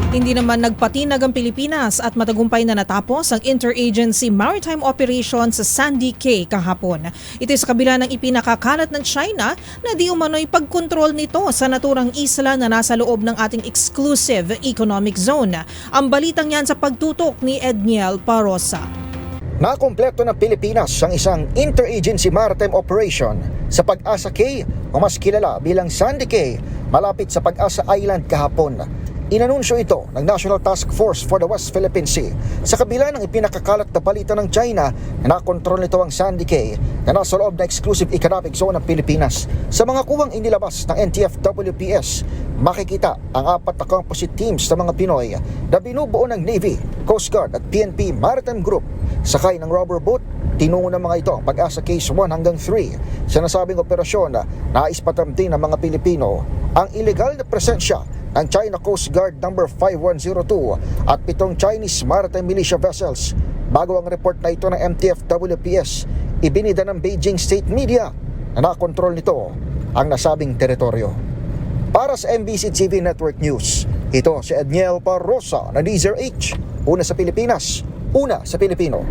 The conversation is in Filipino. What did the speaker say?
Hindi naman nagpatinag ang Pilipinas at matagumpay na natapos ang Interagency Maritime Operation sa Sandy Cay kahapon. Ito sa kabila ng ipinakakalat ng China na di umano'y pagkontrol nito sa naturang isla na nasa loob ng ating exclusive economic zone. Ang balitang yan sa pagtutok ni Edniel Parosa. Nakumpleto ng Pilipinas ang isang Interagency Maritime Operation sa Pag-asa Cay o mas kilala bilang Sandy Cay malapit sa Pag-asa Island kahapon. Inanunsyo ito ng National Task Force for the West Philippine Sea sa kabila ng ipinakakalat na balita ng China na nakontrol nito ang Sandy Cay na nasa loob na exclusive economic zone ng Pilipinas. Sa mga kuwang inilabas ng NTF-WPS, makikita ang 4 na composite teams ng mga Pinoy na binubuo ng Navy, Coast Guard at PNP Maritime Group. Sakay ng rubber boat, tinungo ng mga ito ang Pag-asa Case 1 hanggang 3. Sa nasabing operasyon, nais patamtin ng mga Pilipino ang illegal na presensya ng China Coast Guard No. 5102 at 7 Chinese Maritime Militia Vessels. Bago ang report na ito ng MTF-WPS, ibinida ng Beijing State Media na nakontrol nito ang nasabing teritoryo. Para sa MBC TV Network News, ito si Edniel Parosa na Deezer H. Una sa Pilipinas, una sa Pilipino.